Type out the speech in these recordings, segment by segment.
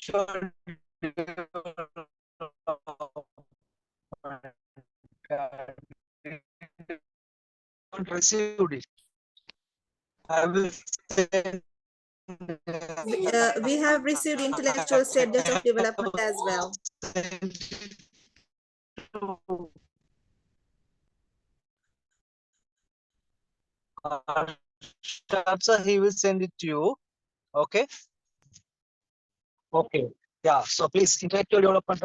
intellectual development. Not received it. I will send. We have received intellectual stages of development as well. Sir, he will send it to you. Okay. Okay. Yeah. So please, intellectual development.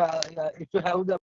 If you have the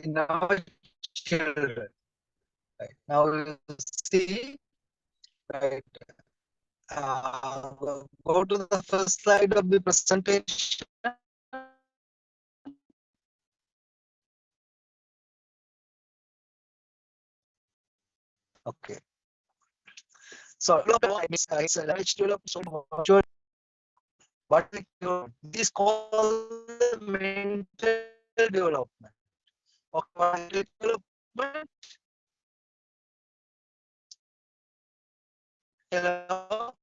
now children. Right. Now you see, right. Go to the first slide of the presentation. Okay. So it's a language development. What this called mental development. Okay, what is development? Hello.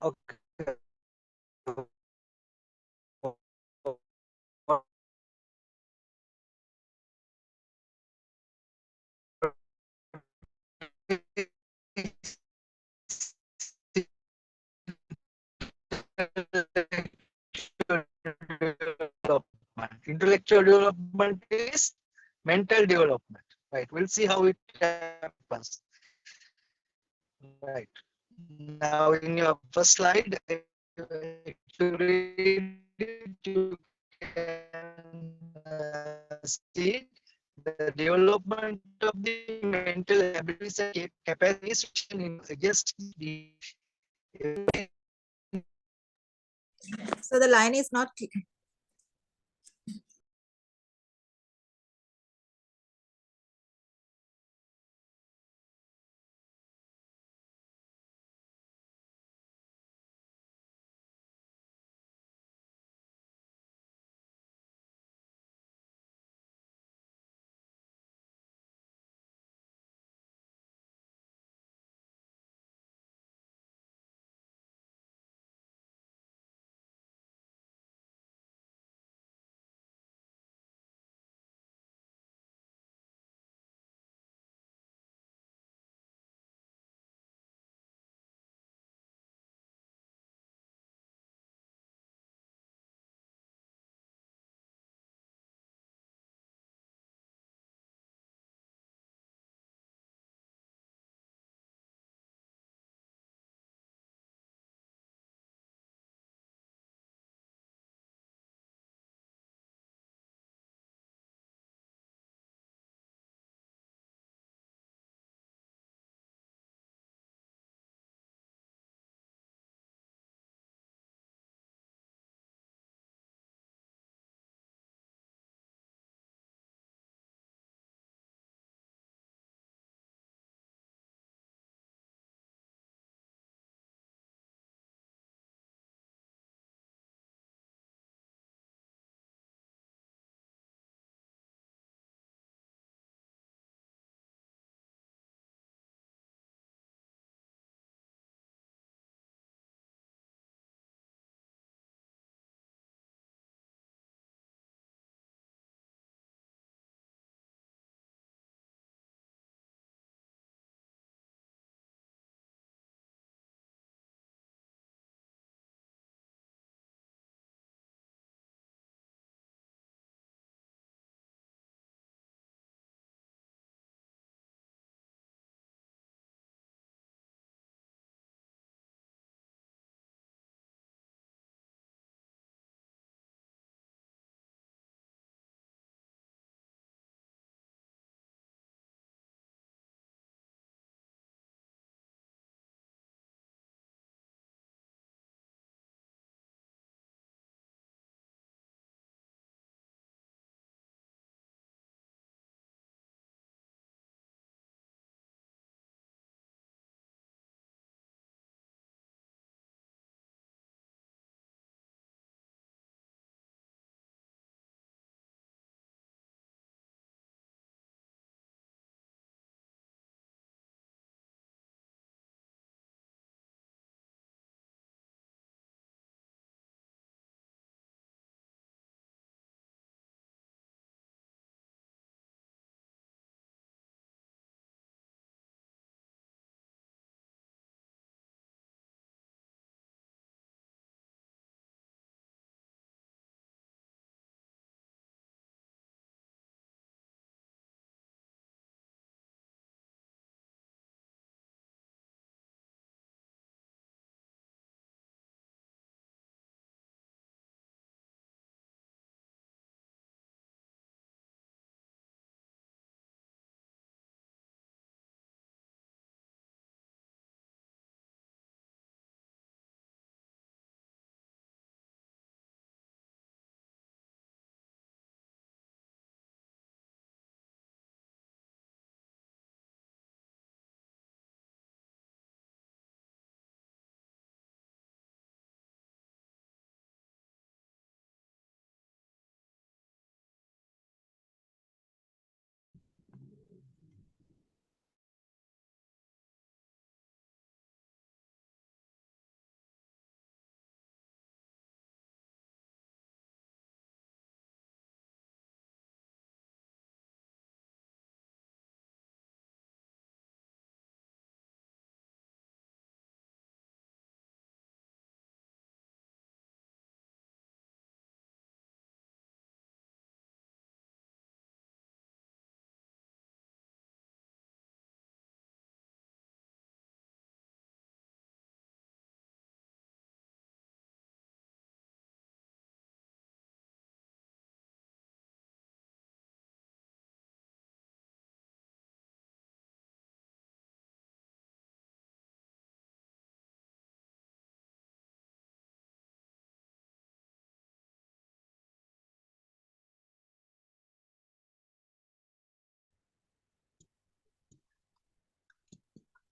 Okay. Intellectual development is mental development, right? We'll see how it happens. Right. Now, in your first slide, if you read it, you can see the development of the mental abilities and capacities against the So the line is not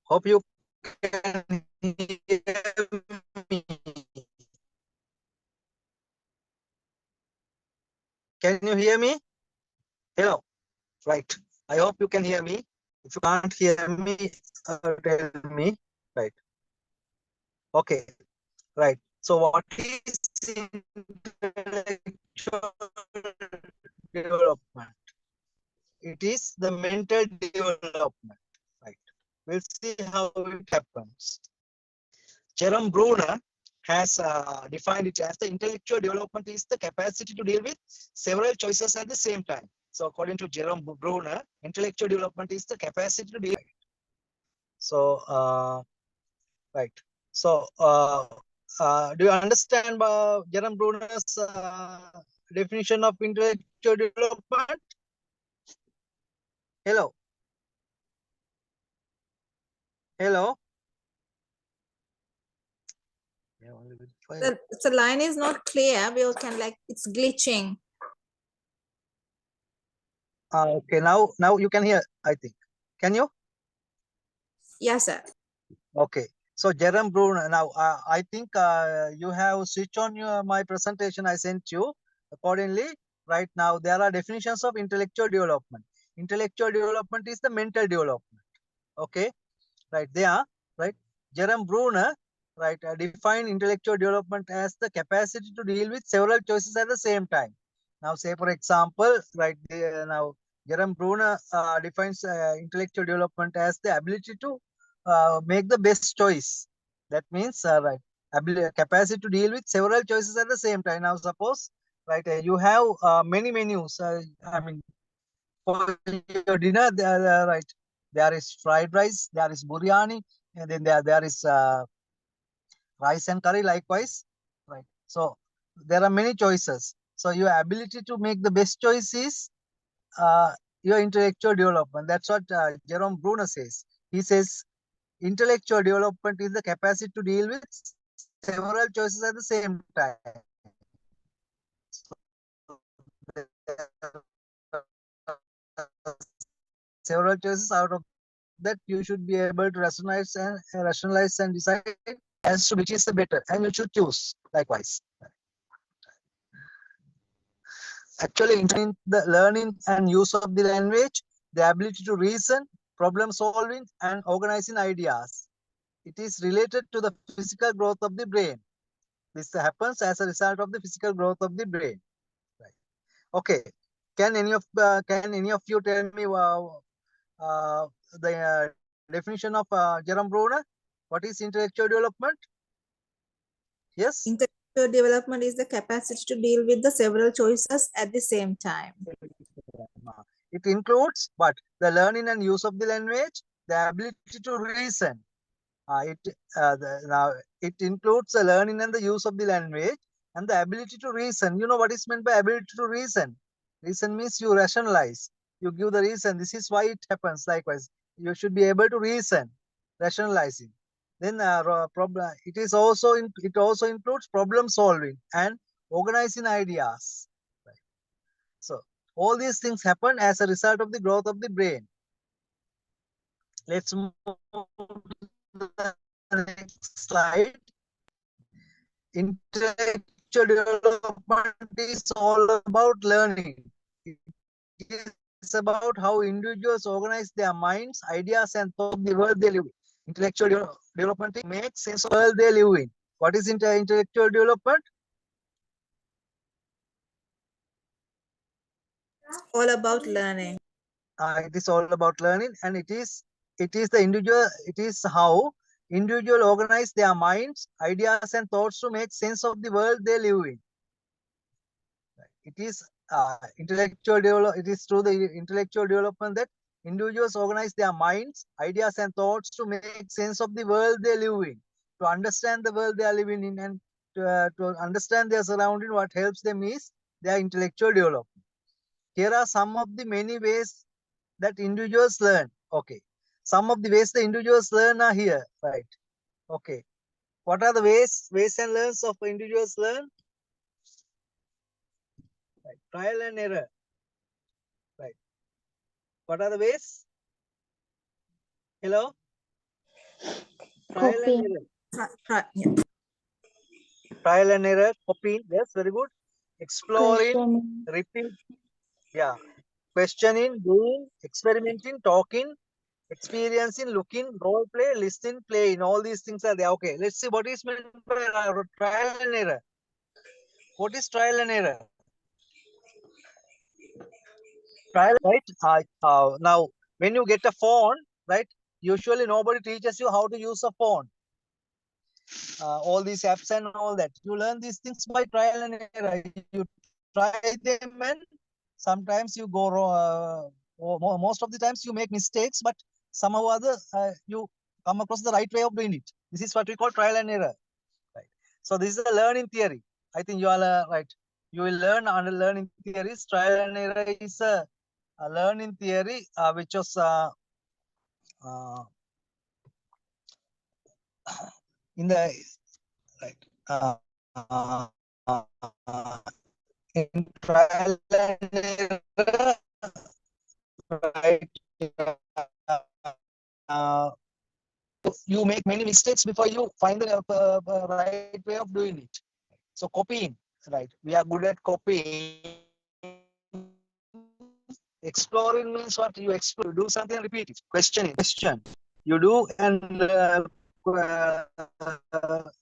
Hope you can hear me. Can you hear me? Hello. Right. I hope you can hear me. If you can't hear me, tell me. Right. Okay. Right. So what is intellectual development? It is the mental development. Right. We'll see how it happens. Jerome Bruner has defined it as the intellectual development is the capacity to deal with several choices at the same time. So according to Jerome Bruner, intellectual development is the capacity to deal. So, right. So, do you understand Jerome Bruner's definition of intellectual development? Hello. Hello. The line is not clear. We can like it's glitching. Okay, now you can hear, I think. Can you? Yes, sir. Okay. So Jerome Bruner, now I think you have switched on my presentation I sent you. Accordingly, right now there are definitions of intellectual development. Intellectual development is the mental development. Okay, right there, right? Jerome Bruner, right, defined intellectual development as the capacity to deal with several choices at the same time. Now, say for example, right, now Jerome Bruner defines intellectual development as the ability to make the best choice. That means, right, capacity to deal with several choices at the same time. Now, suppose, right, you have many menus. I mean, for your dinner, right, there is fried rice, there is biryani, and then there is rice and curry likewise, right? So there are many choices. So your ability to make the best choice is your intellectual development. That's what Jerome Bruner says. He says intellectual development is the capacity to deal with several choices at the same time. Several choices, out of that you should be able to rationalize and decide As to which is the better, and you should choose likewise. Actually, in the learning and use of the language, the ability to reason, problem solving, and organizing ideas. It is related to the physical growth of the brain. This happens as a result of the physical growth of the brain. Right. Okay. Can any of you tell me the definition of Jerome Bruner? What is intellectual development? Yes. Intellectual development is the capacity to deal with the several choices at the same time. It includes what? The learning and use of the language, the ability to reason. Now it includes the learning and the use of the language and the ability to reason. You know what is meant by ability to reason? Reason means you rationalize. You give the reason. This is why it happens. Likewise, you should be able to reason, rationalizing. Then problem. It also includes problem solving and organizing ideas. Right. So all these things happen as a result of the growth of the brain. Let's move to the next slide. Intellectual development is all about learning. It is about how individuals organize their minds, ideas, and thoughts of the world they live in. intellectual development makes sense of The world they live in. What is intellectual development? All about learning. It is all about learning, and it is the individual. It is how individual organize their minds, ideas, and thoughts to make sense of the world they live in. It is intellectual develop. It is through the intellectual development that individuals organize their minds, ideas, and thoughts to make sense of the world they live in, to understand the world they are living in, and to understand their surrounding. What helps them is their intellectual development. Here are some of the many ways that individuals learn. Okay, some of the ways the individuals learn are here, right? Okay, what are the ways and learns of individuals learn? Right. Trial and error. Right. What are the ways? Hello? Trial and Copying. error. Yeah. Trial and error, copying. Yes, very good. Exploring, Questioning. repeat. Yeah. Questioning, doing, experimenting, talking, experiencing, looking, role play, listening, playing. All these things are there. Okay, let's see what is meant by trial and error. What is trial and error? Trial, right? Now, when you get a phone, right? Usually nobody teaches you how to use a phone. All these apps and all that. You learn these things by trial and error. You try them and sometimes you go wrong. Most of the times you make mistakes, but somehow or other you come across the right way of doing it. This is what we call trial and error. Right. So this is a learning theory. I think you all are right. You will learn under learning theories. Trial and error is a learning theory which was uh, in the right in trial and error, right? Uh, You make many mistakes before you find the right way of doing it. So copying, right? We are good at copying. Exploring means what? You explore, do something and repeat it. Questioning. question you do and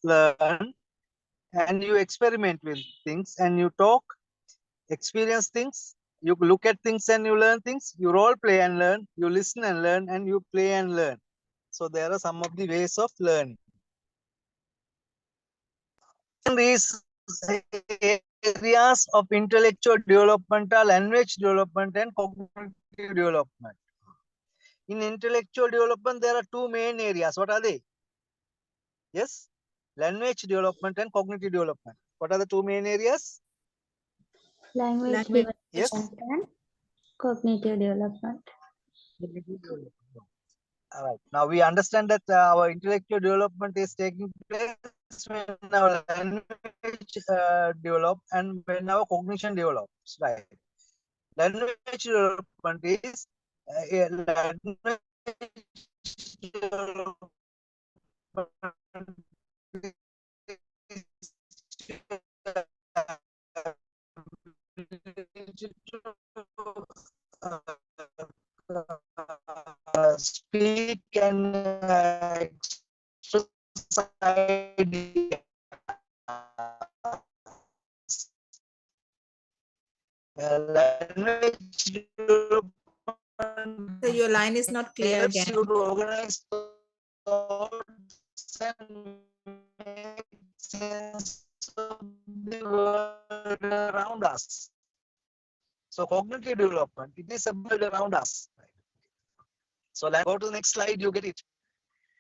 learn and you experiment with things and you talk, experience things, you look at things and you learn things, you role play and learn, you listen and learn, and you play and learn. So there are some of the ways of learning. And these areas of intellectual development are language development and cognitive development. In intellectual development, there are two main areas. What are they? Yes, language development and cognitive development. What are the two main areas? Language Language. Yes. development and cognitive development. Cognitive development. All right. Now we understand that our intellectual development is taking place when our language develop and when our cognition develops. Right. Language development is language development Speak and express ideas. Language development So your line is not clear helps again. you to organize thoughts and make sense of the world around us. So cognitive development, it is a world around us. So let's go to the next slide, you get it.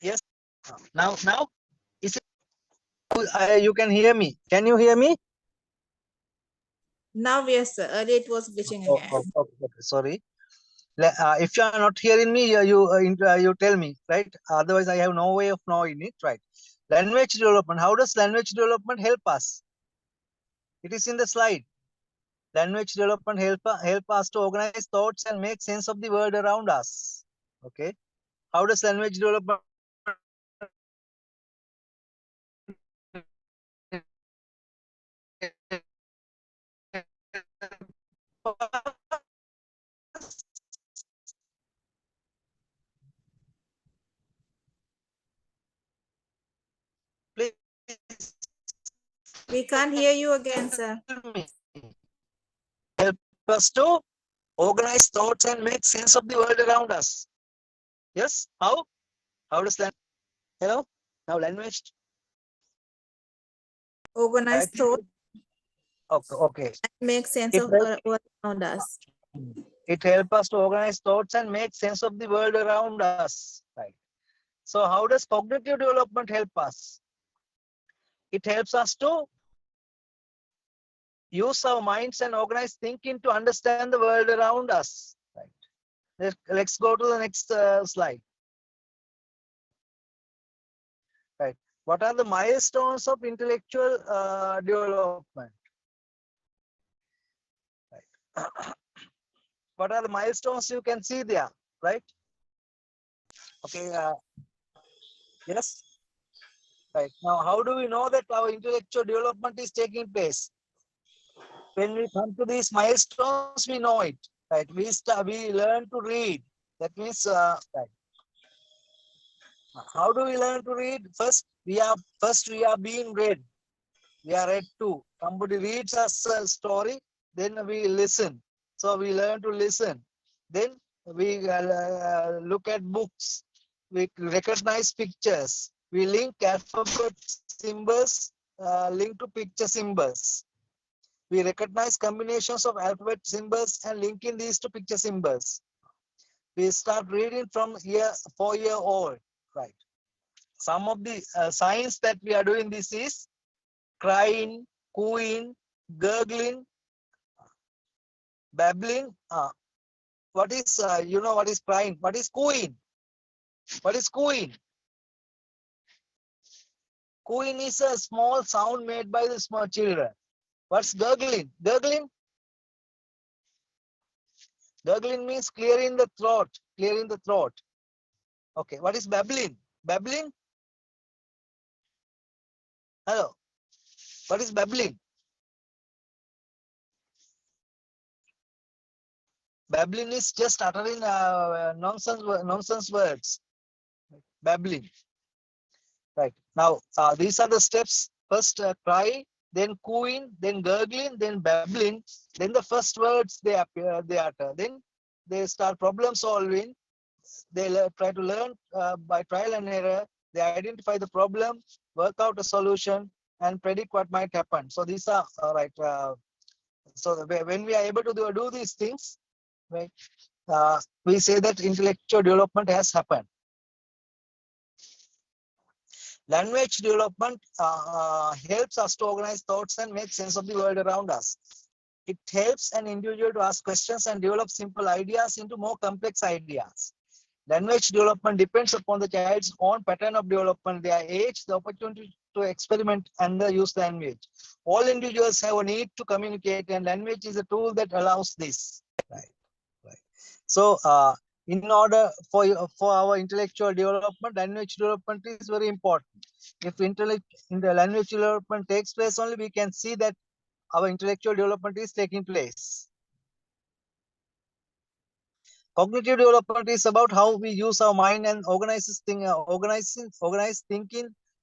Yes. Now, is it? you can hear me. Can you hear me? Now, yes, sir. Earlier it was glitching again. Okay, sorry. If you are not hearing me, you tell me, right? Otherwise, I have no way of knowing it, right? Language development. How does language development help us? It is in the slide. Language development help us to organize thoughts and make sense of the world around us. Okay. How does language development please We can't hear you again, sir. tell me. Help us to organize thoughts and make sense of the world around us. Yes. How does that? Hello. Now language. I Organize think. thought Okay. and make sense It of helps. what around us. It helps us to organize thoughts and make sense of the world around us. Right. So how does cognitive development help us? It helps us to use our minds and organize thinking to understand the world around us. Right. Let's go to the next slide. Right. What are the milestones of intellectual development? Right. What are the milestones you can see there? Right. Okay. Yes. Right. Now, how do we know that our intellectual development is taking place? When we come to these milestones, we know it. Right. We learn to read. That means, right. How do we learn to read? First we are being read. We are read too. Somebody reads us a story, then we listen. So we learn to listen. Then we look at books. We recognize pictures. We link alphabet symbols linked to picture symbols. We recognize combinations of alphabet symbols and linking these to picture symbols. We start reading from year 4-year old. Right. Some of the signs that we are doing this is crying, cooing, gurgling, babbling. What is, what is crying? What is cooing? What is cooing? Cooing is a small sound made by the small children. What's gurgling? Gurgling? Gurgling means clearing the throat. Clearing the throat. Okay. What is babbling? Babbling? Hello. What is babbling? Babbling is just uttering nonsense words. Babbling. Right. Now, these are the steps. First, cry, then cooing, then gurgling, then babbling. Then the first words they appear, they utter. Then they start problem solving. They try to learn by trial and error. They identify the problem, work out a solution, and predict what might happen. So these are right. So when we are able to do these things, right, we say that intellectual development has happened. Language development helps us to organize thoughts and make sense of the world around us. It helps an individual to ask questions and develop simple ideas into more complex ideas. Language development depends upon the child's own pattern of development, their age, the opportunity to experiment, and the use language. All individuals have a need to communicate, and language is a tool that allows this. Right, right. So, in order for our intellectual development, language development is very important. If in the language development takes place, only we can see that our intellectual development is taking place. Cognitive development is about how we use our mind and organize thinking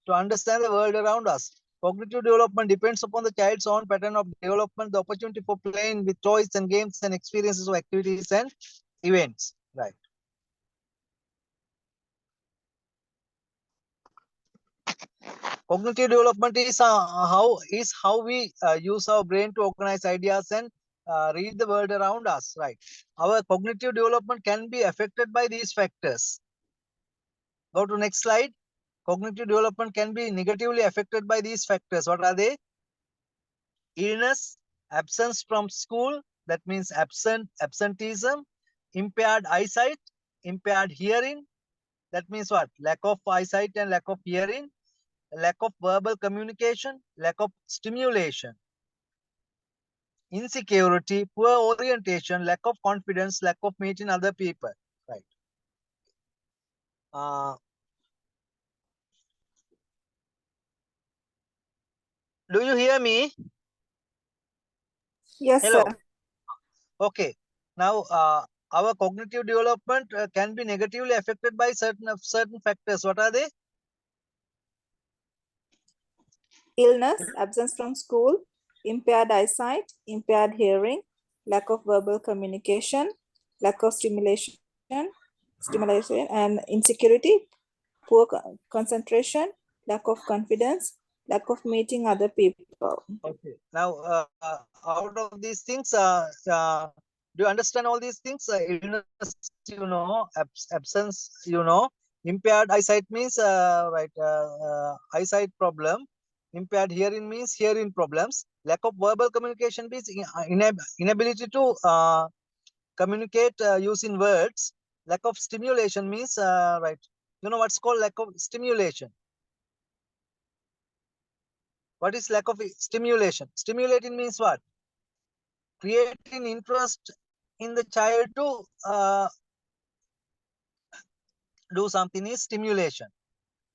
to understand the world around us. Cognitive development depends upon the child's own pattern of development, the opportunity for playing with toys and games and experiences of activities and events. Right. Cognitive development is how we use our brain to organize ideas and read the world around us. Right. Our cognitive development can be affected by these factors. Go to next slide. Cognitive development can be negatively affected by these factors. What are they? Illness, absence from school, that means absenteeism, impaired eyesight, impaired hearing, that means what? Lack of eyesight and lack of hearing, lack of verbal communication, lack of stimulation, insecurity, poor orientation, lack of confidence, lack of meeting other people. Right. Do you hear me? Yes, Hello. sir. Okay. Now, our cognitive development can be negatively affected by certain factors. What are they? Illness, absence from school, impaired eyesight, impaired hearing, lack of verbal communication, lack of stimulation, and insecurity, poor concentration, lack of confidence, lack of meeting other people. Okay. Now, out of these things, do you understand all these things? Illness, absence, impaired eyesight means eyesight problem. Impaired hearing means hearing problems. Lack of verbal communication means inability to communicate using words. Lack of stimulation means what's called lack of stimulation. What is lack of stimulation? Stimulating means what? Creating interest in the child to do something is stimulation.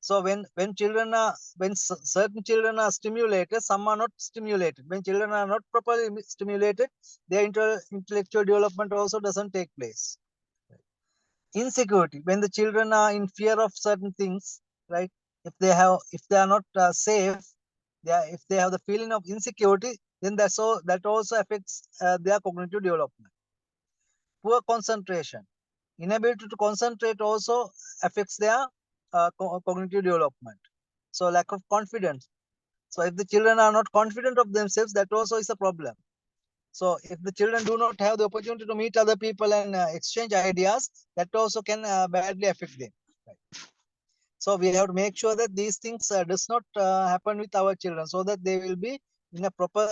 So when children are certain children are stimulated, some are not stimulated. When children are not properly stimulated, their intellectual development also doesn't take place. Insecurity, when the children are in fear of certain things, right? If they are not safe, if they have the feeling of insecurity, then that also affects their cognitive development. Poor concentration, inability to concentrate also affects their cognitive development. So lack of confidence. So if the children are not confident of themselves, that also is a problem. So if the children do not have the opportunity to meet other people and exchange ideas, that also can badly affect them. Right. So we have to make sure that these things does not happen with our children, so that they will be in a proper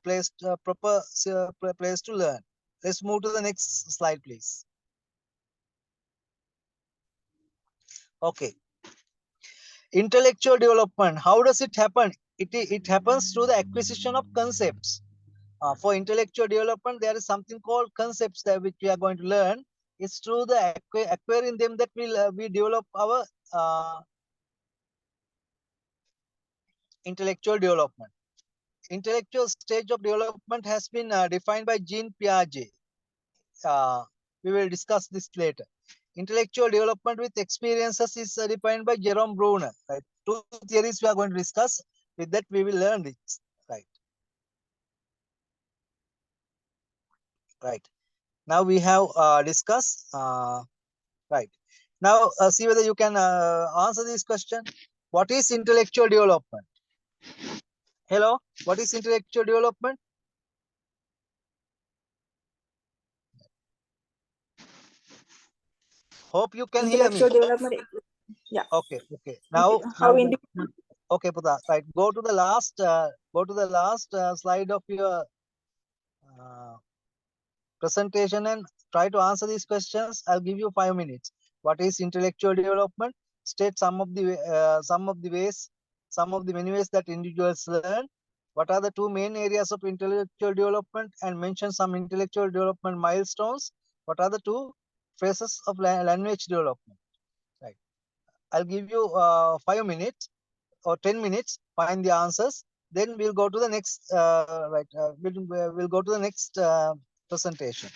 place to learn. Let's move to the next slide, please. Okay. Intellectual development. How does it happen? It happens through the acquisition of concepts. For intellectual development, there is something called concepts that which we are going to learn. It's through the acquiring them that we develop our intellectual development. Intellectual stage of development has been defined by Jean Piaget. We will discuss this later. Intellectual development with experiences is defined by Jerome Bruner. Right? Two theories we are going to discuss. With that, we will learn this. Right. Right. Now we have discussed. Right. Now see whether you can answer this question. What is intellectual development? Hello. What is intellectual development? Hope you can hear me. Intellectual development. Yeah. Okay. Okay. Now. How Okay, Puta. Right. Go to the last. Go to the last slide of your uh, presentation and try to answer these questions. I'll give you 5 minutes. What is intellectual development? State some of the ways, some of the many ways that individuals learn. What are the two main areas of intellectual development, and mention some intellectual development milestones. What are the two phases of language development? Right. I'll give you 5 minutes or 10 minutes. Find the answers. Then we'll go to the next. We'll go to the next presentation.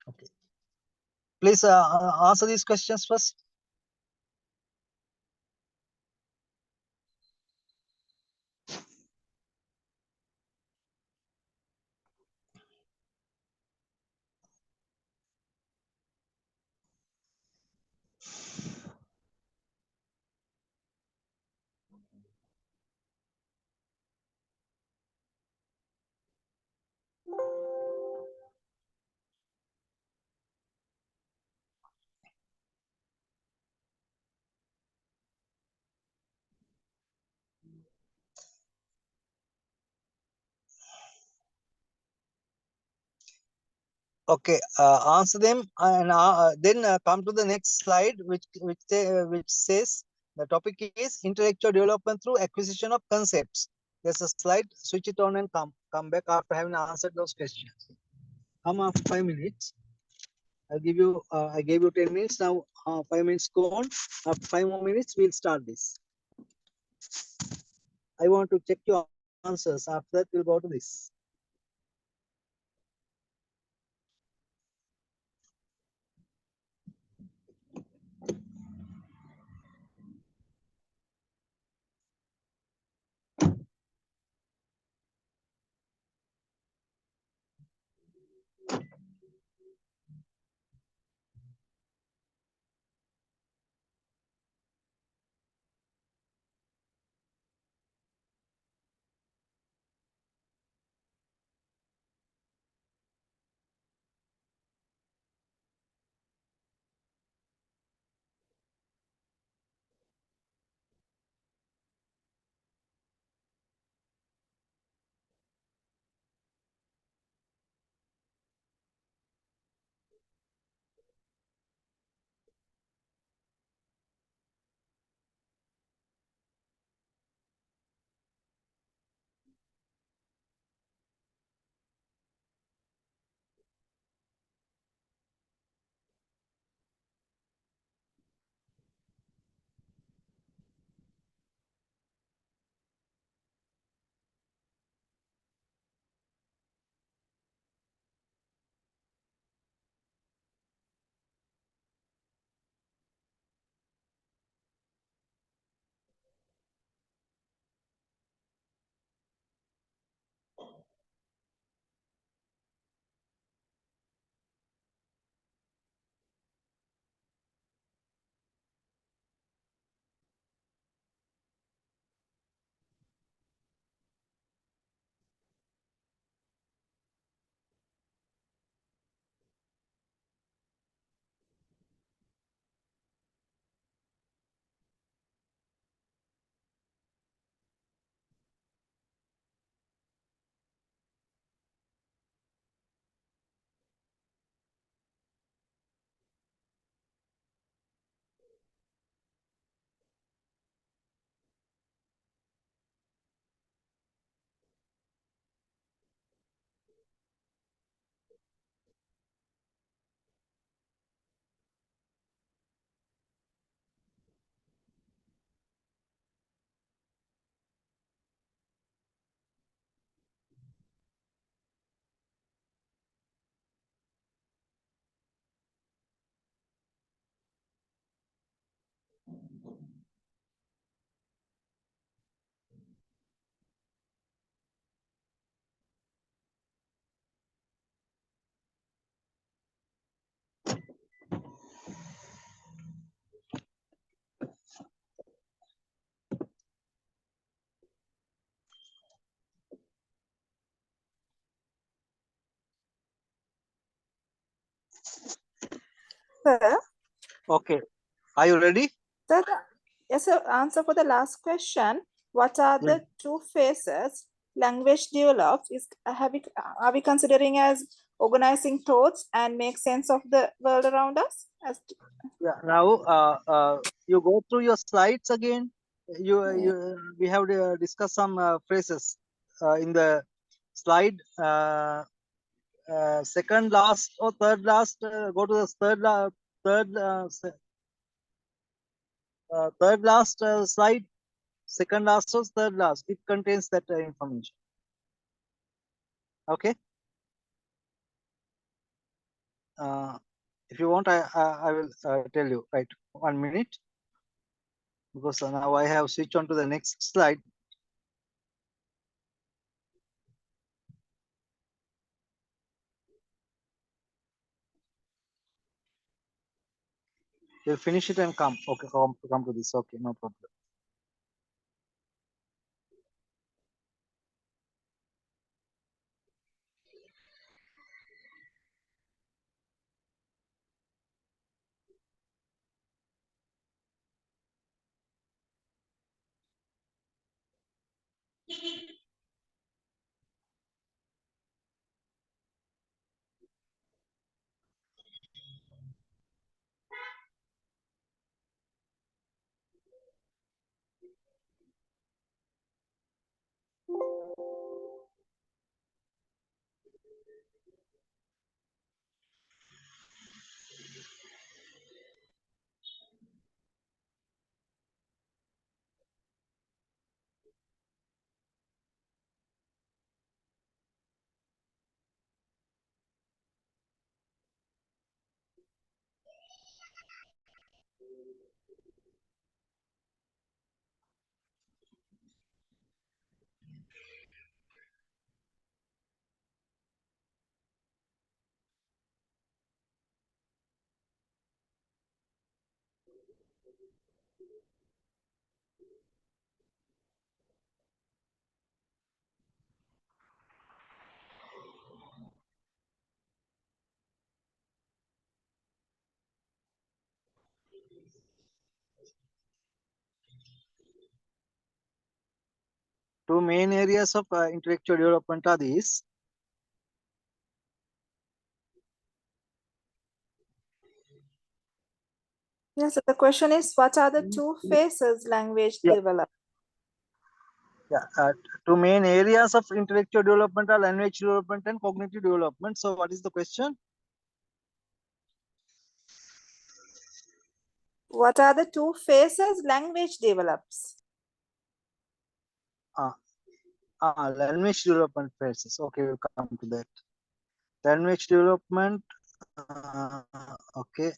Okay. Please answer these questions first. Okay, answer them and then come to the next slide, which says the topic is intellectual development through acquisition of concepts. There's a slide. Switch it on and come back after having answered those questions. Come after 5 minutes. I'll give you. I gave you 10 minutes. Now 5 minutes go on. After 5 more minutes, we'll start this. I want to check your answers. After that, we'll go to this. Sir, Okay. Are you ready? sir, yes, sir, answer for the last question. What are Yeah. the two phases language develops? Are we considering as organizing thoughts and make sense of the world around us? Yeah. Now, you go through your slides again. We have discussed some phrases in the slide. Second last or third last. Go to the third last slide. Second last or third last. It contains that information. Okay. If you want, I will tell you. Right. 1 minute. Because now I have switched on to the next slide. You'll finish it and come. Okay, come to this. Okay, no problem. Two main areas of intellectual development are these. Yes, so the question is, what are the two phases language Yeah. develop? Yeah, two main areas of intellectual development are language development and cognitive development. So, what is the question? What are the two phases language develops? Language development phases. Okay, we'll come to that. Language development. Okay.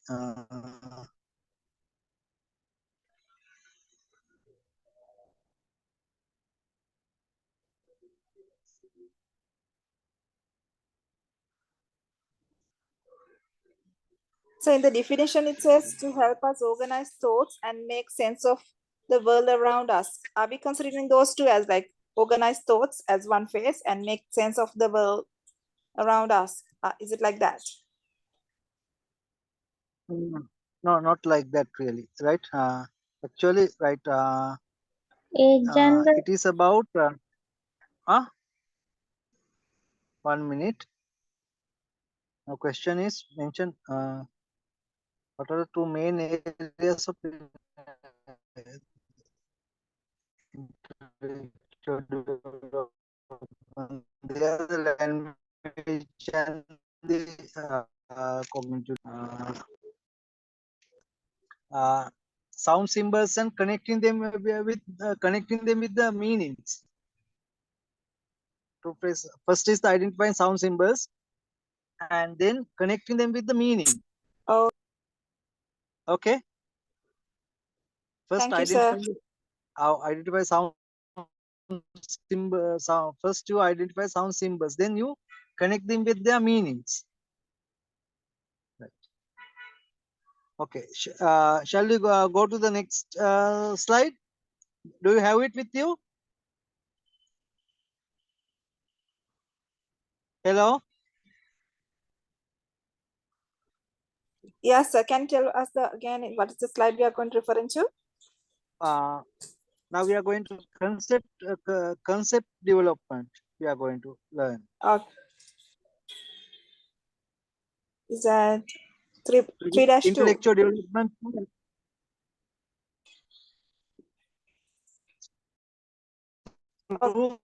So in the definition, it says to help us organize thoughts and make sense of the world around us. Are we considering those two as like organize thoughts as one phase and make sense of the world around us? Is it like that? No, not like that really, right? Actually, right. General It is about 1 minute. Now, question is mentioned. What are the two main areas of intellectual development? They are the language and the cognitive. Sound symbols and connecting them with the meanings. First is the identifying sound symbols, and then connecting them with the meaning. Oh, Okay. First, thank you, sir. identify sound symbols. First, you identify sound symbols, then you connect them with their meanings. Right. Okay. Shall we go to the next slide? Do you have it with you? Hello. Yes, sir. Can you tell us again what is the slide we are going to referring to? Now we are going to concept development. We are going to learn. Okay. Is that 3-2? Intellectual development. Through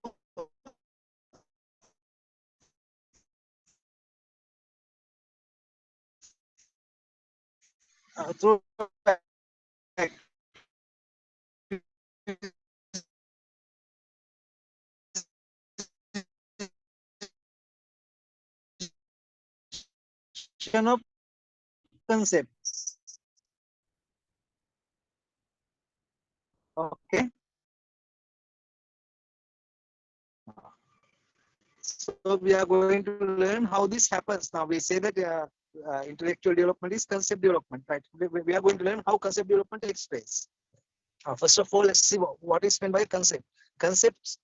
through of concepts. Okay. So we are going to learn how this happens. Now we say that intellectual development is concept development, right? We are going to learn how concept development takes place. First of all, let's see what is meant by concept. Concepts.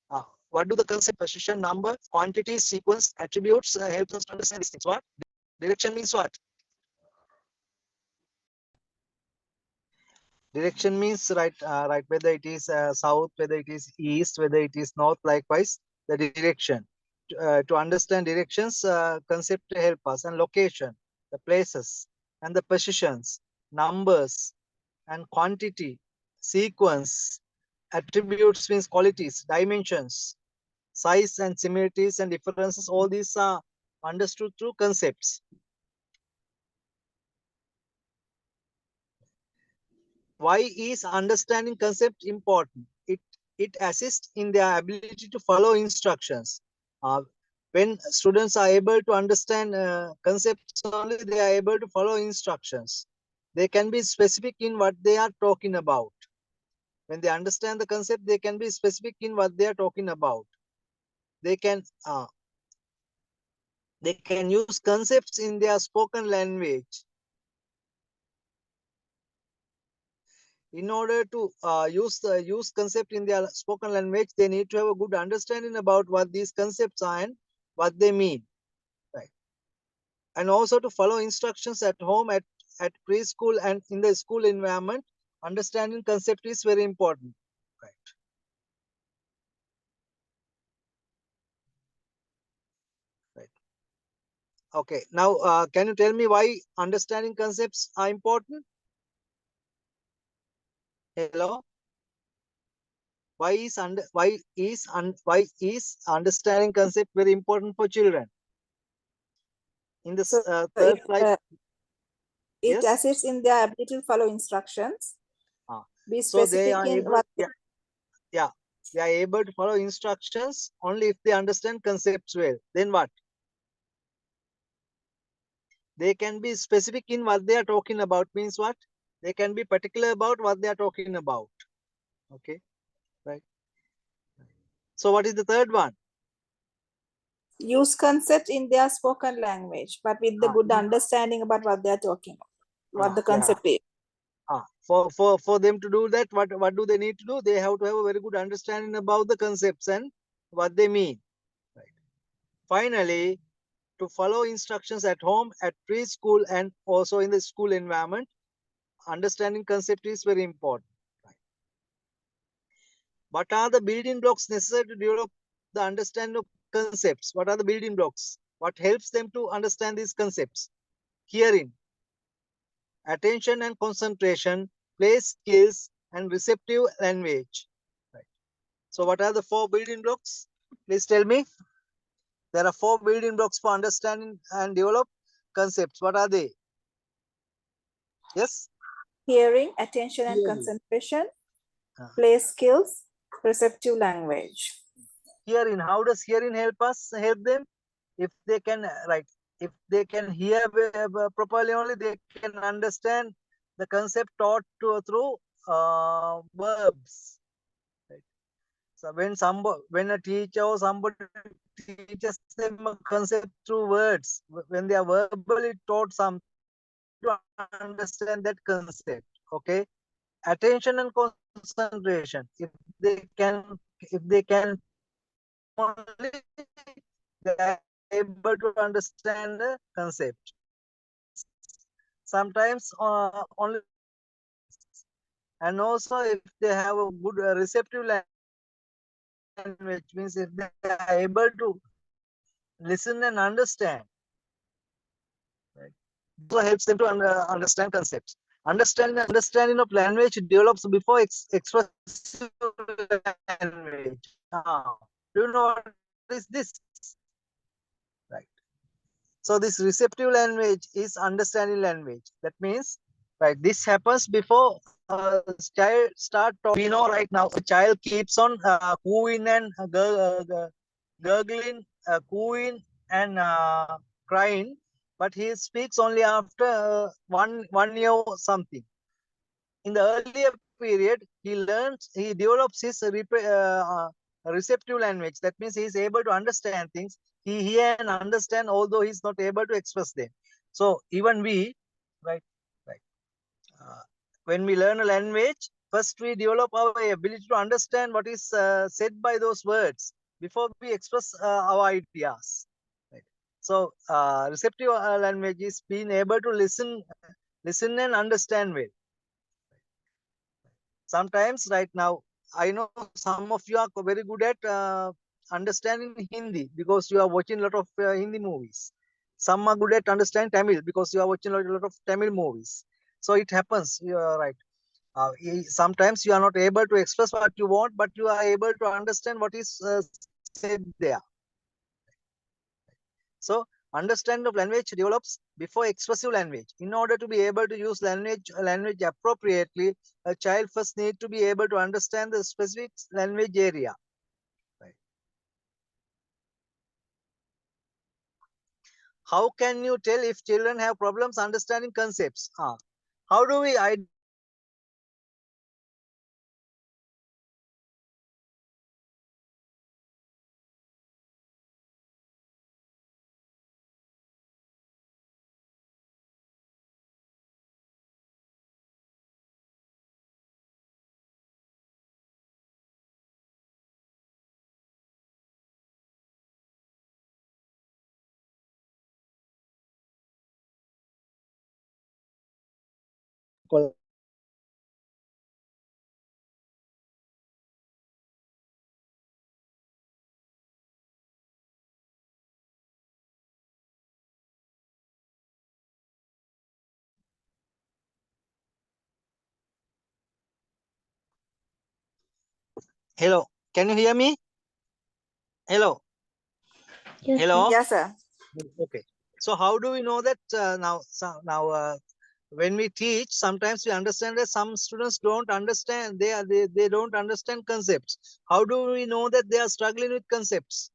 What do the concept? Position, number, quantity, sequence, attributes helps us to understand these things. What? Direction means what? Direction means right, whether it is south, whether it is east, whether it is north. Likewise, the direction. To understand directions, concept help us, and location, the places, and the positions, numbers, and quantity, sequence, attributes means qualities, dimensions, size and similarities and differences. All these are understood through concepts. Why is understanding concept important? It assists in their ability to follow instructions. When students are able to understand concepts only, they are able to follow instructions. They can be specific in what they are talking about. When they understand the concept, they can be specific in what they are talking about. They can use concepts in their spoken language. In order to use concept in their spoken language, they need to have a good understanding about what these concepts are and what they mean, right? And also to follow instructions at home, at preschool, and in the school environment. Understanding concept is very important, right? Right. Okay. Now, can you tell me why understanding concepts are important? Hello. Why is understanding concept very important for children? In the So third slide. it Yes. assists in their ability to follow instructions. Be So they specific are in able, what. yeah, they are able to follow instructions only if they understand concepts well. Then what? They can be specific in what they are talking about. Means what? They can be particular about what they are talking about. Okay, right. So what is the third one? Use concept in their spoken language, but with the good understanding about what they are talking about, what the concept is. For them to do that, what do they need to do? They have to have a very good understanding about the concepts and what they mean. Right. Finally, to follow instructions at home, at preschool, and also in the school environment, understanding concept is very important. Right. What are the building blocks necessary to develop the understanding of concepts? What are the building blocks? What helps them to understand these concepts? Hearing, attention and concentration, play skills, and receptive language. Right. So what are the 4 building blocks? Please tell me. There are 4 building blocks for understanding and develop concepts. What are they? Yes? Hearing, attention and concentration, play skills, receptive language. Hearing, how does hearing help them? If they can, right, if they can hear properly only, they can understand the concept taught through verbs. Right. So when a teacher or somebody teaches them a concept through words, when they are verbally taught something, to understand that concept. Okay. Attention and concentration. If they can only, they are able to understand the concept. sometimes only, and also if they have a good receptive language, means if they are able to listen and understand, right? Also helps them to understand concepts. Understanding of language develops before expressive language. Do you know what is this? Right. So this receptive language is understanding language. That means, right, this happens before child start talking. We know right now. A child keeps on cooing and gurgling, cooing and crying, but he speaks only after 1 year or something. In the earlier period, he develops his receptive language. That means he is able to understand things. He hear and understand, although he is not able to express them. So even we, right, right. When we learn a language, first we develop our ability to understand what is said by those words before we express our ideas. Right. So receptive language is being able to listen and understand well. Sometimes right now, I know some of you are very good at understanding Hindi because you are watching a lot of Hindi movies. Some are good at understanding Tamil because you are watching a lot of Tamil movies. So it happens. You are right. Sometimes you are not able to express what you want, but you are able to understand what is said there. So understanding of language develops before expressive language. In order to be able to use language appropriately, a child first need to be able to understand the specific language area. Right. How can you tell if children have problems understanding concepts? How do we identify Hello, can you hear me? Hello, Yes, sir. hello. Yes, sir. Okay. So how do we know that now when we teach, sometimes we understand that some students don't understand. They don't understand concepts. How do we know that they are struggling with concepts?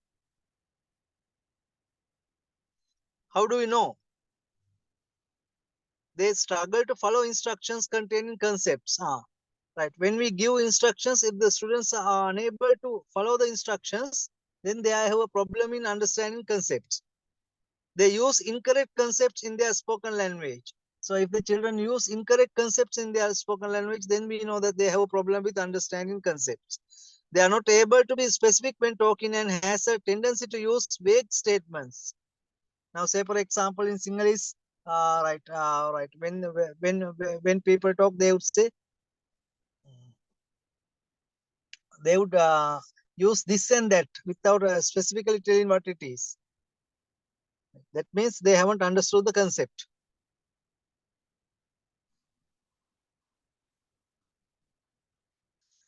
How do we know? They struggle to follow instructions containing concepts. Right. When we give instructions, if the students are unable to follow the instructions, then they have a problem in understanding concepts. They use incorrect concepts in their spoken language. So if the children use incorrect concepts in their spoken language, then we know that they have a problem with understanding concepts. They are not able to be specific when talking and has a tendency to use vague statements. Now, say for example, in Sinhalese, right. When people talk, they would say, they would use this and that without specifically telling what it is. That means they haven't understood the concept.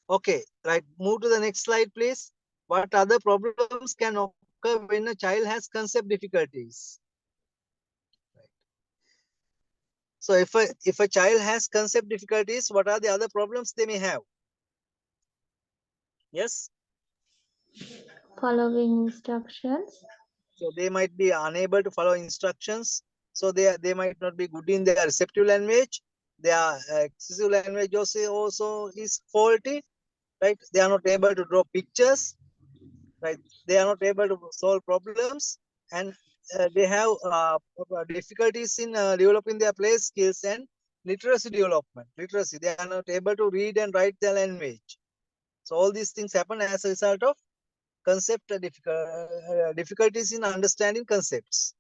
Okay, right. Move to the next slide, please. What other problems can occur when a child has concept difficulties? Right. So if a child has concept difficulties, what are the other problems they may have? Yes. Following instructions. So they might be unable to follow instructions. So they might not be good in their receptive language. Their excessive language also is faulty. Right. They are not able to draw pictures. Right. They are not able to solve problems, and they have difficulties in developing their play skills and literacy development. Literacy, they are not able to read and write their language. So all these things happen as a result of concept difficulties in understanding concepts.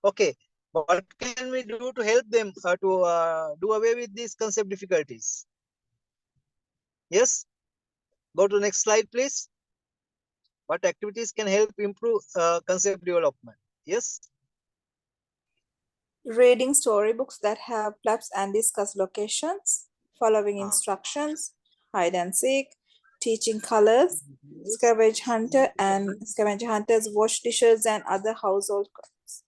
Okay, what can we do to help them to do away with these concept difficulties? Yes, go to next slide, please. What activities can help improve concept development? Yes. Reading storybooks that have plots and discuss locations, following Ah. instructions, hide and seek, teaching colors, scavenger hunter and scavenger hunters, wash dishes and other household chores.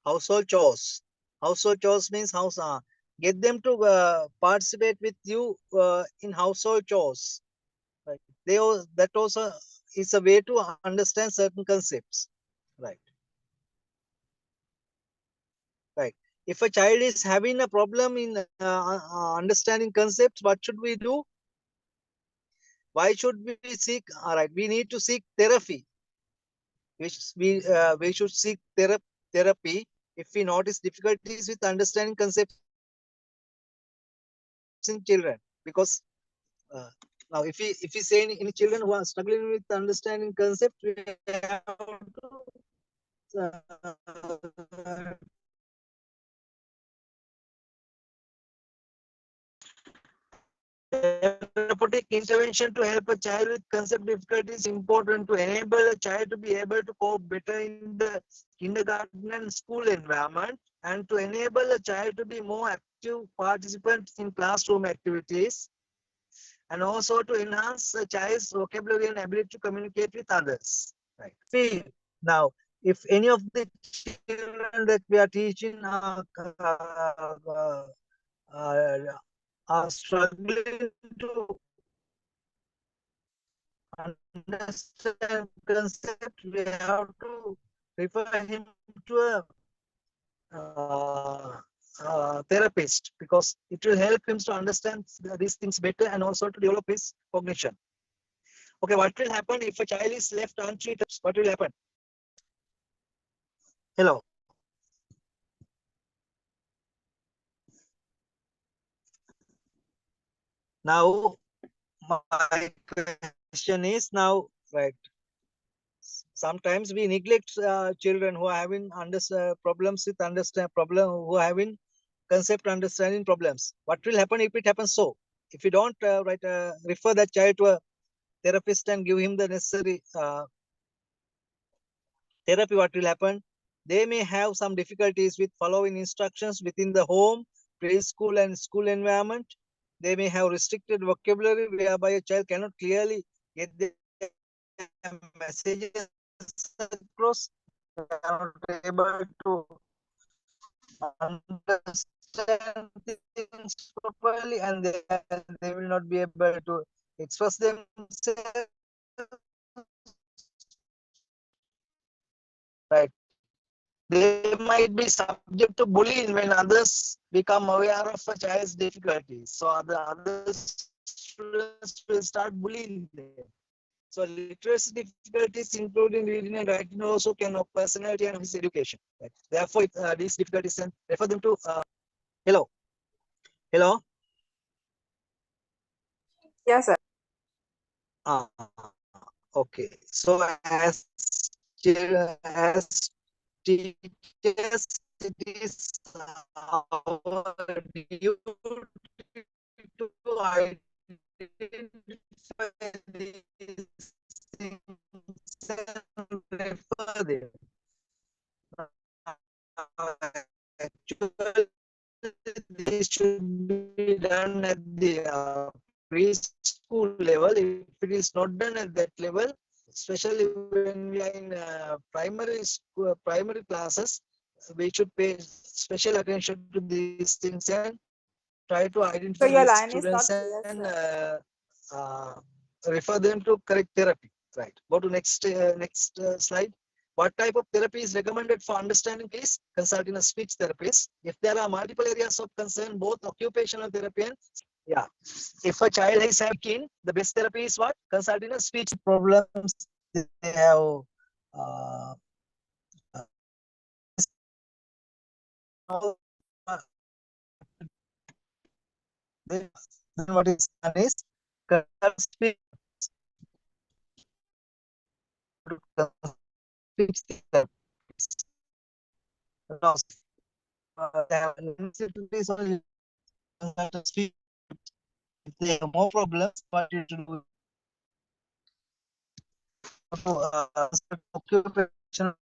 Household chores. Household chores means house. Get them to participate with you in household chores. Right. That also is a way to understand certain concepts. Right. Right. If a child is having a problem in understanding concepts, what should we do? Why should we seek? All right, we need to seek therapy. We should seek therapy if we notice difficulties with understanding concepts in children. Because now, if we say any children who are struggling with understanding concepts, we have to therapeutic intervention to help a child with concept difficulties is important to enable a child to be able to cope better in the kindergarten and school environment, and to enable a child to be more active participant in classroom activities, and also to enhance a child's vocabulary and ability to communicate with others. Right. Now, if any of the children that we are teaching are struggling to understand concept, we have to refer him to a therapist, because it will help him to understand these things better and also to develop his cognition. Okay, what will happen if a child is left untreated? What will happen? Hello. Now, my question is now, right? Sometimes we neglect children who are having problems with who are having concept understanding problems. What will happen if it happens so? If you don't refer that child to a therapist and give him the necessary therapy, what will happen? They may have some difficulties with following instructions within the home, preschool and school environment. They may have restricted vocabulary whereby a child cannot clearly get the messages across. They are not able to understand things properly, and they will not be able to express themselves. Right. They might be subject to bullying when others become aware of a child's difficulties. So the other students will start bullying them. So literacy difficulties, including reading and writing, also can of personality and his education. Right? Therefore, these difficulties and refer them to hello. Hello. Yes, sir. Okay. So as teachers, it is our duty to identify these things and refer them. Actually, this should be done at the preschool level. If it is not done at that level, especially when we are in primary classes, we should pay special attention to these things and try to So identify your these line is not students clear, and sir. refer them to correct therapy. Right. Go to next slide. What type of therapy is recommended for understanding is consulting a speech therapist. If there are multiple areas of concern, both occupational therapy and yeah. If a child is having, the best therapy is what? Consulting a speech problems. They have uh, then what is done is consult speech therapy. No, is only to speak. If they have more problems, what you should do? Occupation